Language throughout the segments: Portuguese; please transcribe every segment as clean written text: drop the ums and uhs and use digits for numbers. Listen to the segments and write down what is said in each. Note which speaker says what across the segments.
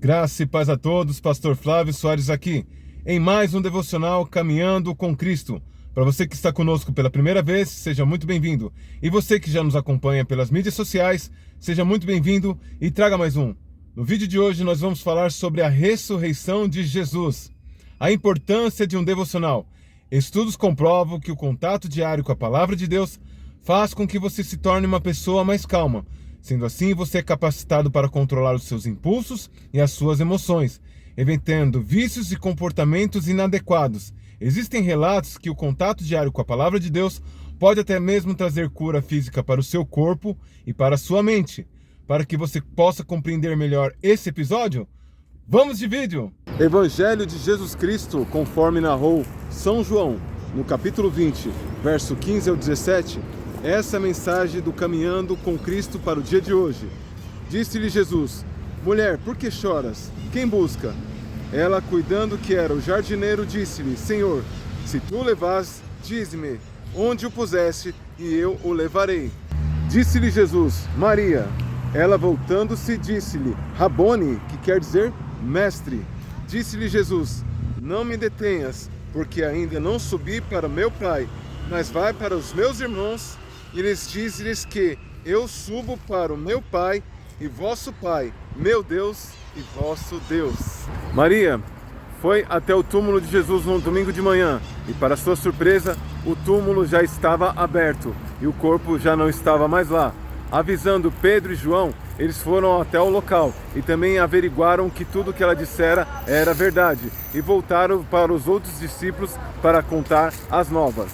Speaker 1: Graça e paz a todos, Pastor Flávio Soares aqui, em mais um devocional Caminhando com Cristo. Para você que está conosco pela primeira vez, seja muito bem-vindo. E você que já nos acompanha pelas mídias sociais, seja muito bem-vindo e traga mais um. No vídeo de hoje nós vamos falar sobre a ressurreição de Jesus. A importância de um devocional. Estudos comprovam que o contato diário com a palavra de Deus faz com que você se torne uma pessoa mais calma. Sendo assim, você é capacitado para controlar os seus impulsos e as suas emoções, evitando vícios e comportamentos inadequados. Existem relatos que o contato diário com a palavra de Deus pode até mesmo trazer cura física para o seu corpo e para a sua mente. Para que você possa compreender melhor esse episódio, vamos de vídeo! Evangelho de Jesus Cristo, conforme narrou São João, no capítulo 20, verso 15 ao 17, essa é a mensagem do Caminhando com Cristo para o dia de hoje. Disse-lhe Jesus: Mulher, por que choras? Quem busca? Ela, cuidando que era o jardineiro, disse-lhe: Senhor, se tu o levas, dize-me onde o puseste, e eu o levarei. Disse-lhe Jesus: Maria. Ela, voltando-se, disse-lhe: Rabone, que quer dizer mestre. Disse-lhe Jesus: Não me detenhas, porque ainda não subi para meu Pai, mas vai para os meus irmãos e lhes diz-lhes que eu subo para o meu Pai e vosso Pai, meu Deus e vosso Deus. Maria foi até o túmulo de Jesus no domingo de manhã e, para sua surpresa, o túmulo já estava aberto e o corpo já não estava mais lá. Avisando Pedro e João, eles foram até o local e também averiguaram que tudo que ela dissera era verdade e voltaram para os outros discípulos para contar as novas.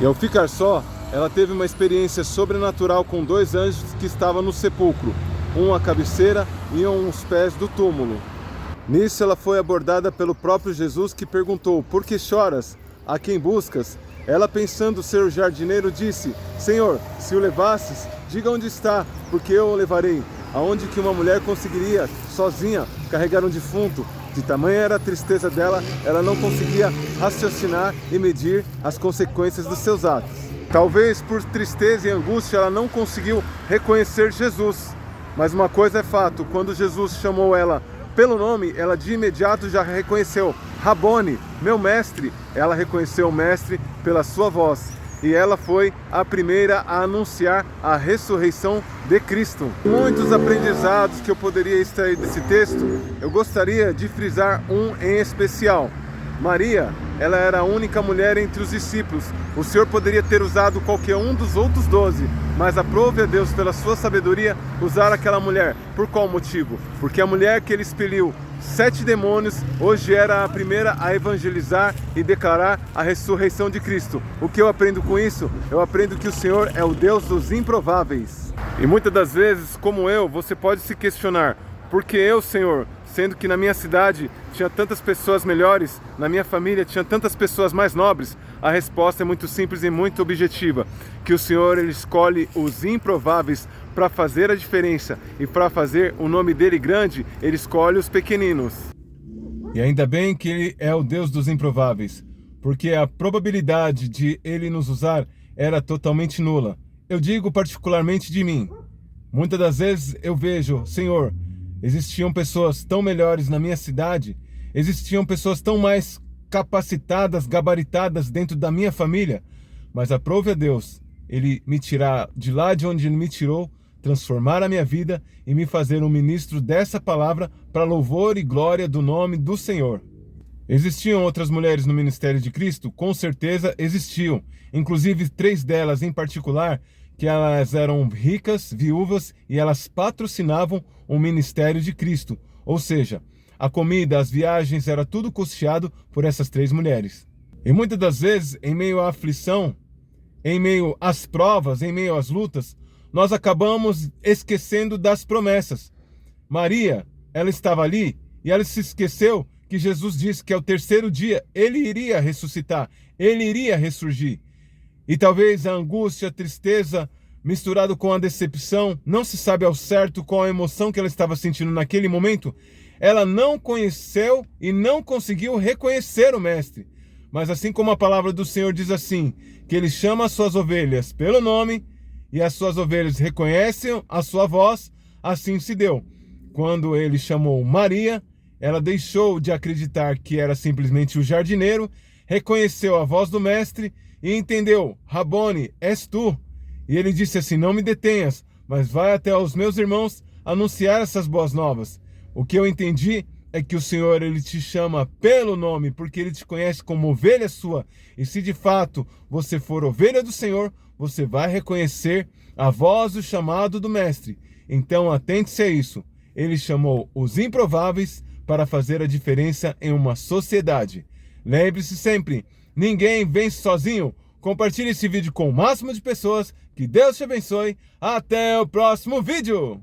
Speaker 1: E ao ficar só, ela teve uma experiência sobrenatural com dois anjos que estavam no sepulcro, um à cabeceira e um aos pés do túmulo. Nisso ela foi abordada pelo próprio Jesus, que perguntou: Por que choras? A quem buscas? Ela, pensando ser o jardineiro, disse: Senhor, se o levasses, diga onde está, porque eu o levarei. Aonde que uma mulher conseguiria, sozinha, carregar um defunto? De tamanha era a tristeza dela, ela não conseguia raciocinar e medir as consequências dos seus atos. Talvez por tristeza e angústia ela não conseguiu reconhecer Jesus. Mas uma coisa é fato: quando Jesus chamou ela pelo nome, ela de imediato já reconheceu: Rabone, meu mestre. Ela reconheceu o mestre pela sua voz. E ela foi a primeira a anunciar a ressurreição de Cristo. Muitos aprendizados que eu poderia extrair desse texto, eu gostaria de frisar um em especial. Maria, ela era a única mulher entre os discípulos. O Senhor poderia ter usado qualquer um dos outros 12, mas aprove a Deus, pela sua sabedoria, usar aquela mulher. Por qual motivo? Porque a mulher que ele expeliu 7 demônios, hoje era a primeira a evangelizar e declarar a ressurreição de Cristo. O que eu aprendo com isso? Eu aprendo que o Senhor é o Deus dos improváveis. E muitas das vezes, como eu, você pode se questionar: por que eu, Senhor? Sendo que na minha cidade tinha tantas pessoas melhores, na minha família tinha tantas pessoas mais nobres. A resposta é muito simples e muito objetiva: que o Senhor, ele escolhe os improváveis para fazer a diferença, e para fazer o nome dele grande, ele escolhe os pequeninos. E ainda bem que ele é o Deus dos improváveis, porque a probabilidade de ele nos usar era totalmente nula. Eu digo particularmente de mim. Muitas das vezes eu vejo: Senhor, existiam pessoas tão melhores na minha cidade, existiam pessoas tão mais capacitadas, gabaritadas dentro da minha família, mas aprove a Deus ele me tirar de lá de onde ele me tirou, transformar a minha vida e me fazer um ministro dessa palavra para louvor e glória do nome do Senhor. Existiam outras mulheres no ministério de Cristo? Com certeza existiam, inclusive 3 delas em particular, que elas eram ricas, viúvas, e elas patrocinavam o ministério de Cristo. Ou seja, a comida, as viagens, era tudo custeado por essas 3 mulheres. E muitas das vezes, em meio à aflição, em meio às provas, em meio às lutas, nós acabamos esquecendo das promessas. Maria, ela estava ali e ela se esqueceu que Jesus disse que ao terceiro dia ele iria ressuscitar, ele iria ressurgir. E talvez a angústia, a tristeza, misturado com a decepção, não se sabe ao certo qual a emoção que ela estava sentindo naquele momento, ela não conheceu e não conseguiu reconhecer o Mestre. Mas assim como a palavra do Senhor diz assim, que ele chama as suas ovelhas pelo nome, e as suas ovelhas reconhecem a sua voz, assim se deu. quando ele chamou Maria, ela deixou de acreditar que era simplesmente o jardineiro, reconheceu a voz do mestre e entendeu: Rabone, és tu. E ele disse assim: não me detenhas, mas vai até aos meus irmãos anunciar essas boas novas. O que eu entendi é que o Senhor, ele te chama pelo nome, porque ele te conhece como ovelha sua. E se de fato você for ovelha do Senhor, você vai reconhecer a voz do chamado do mestre. Então atente-se a isso. Ele chamou os improváveis para fazer a diferença em uma sociedade. Lembre-se sempre, ninguém vence sozinho. Compartilhe esse vídeo com o máximo de pessoas. Que Deus te abençoe. Até o próximo vídeo!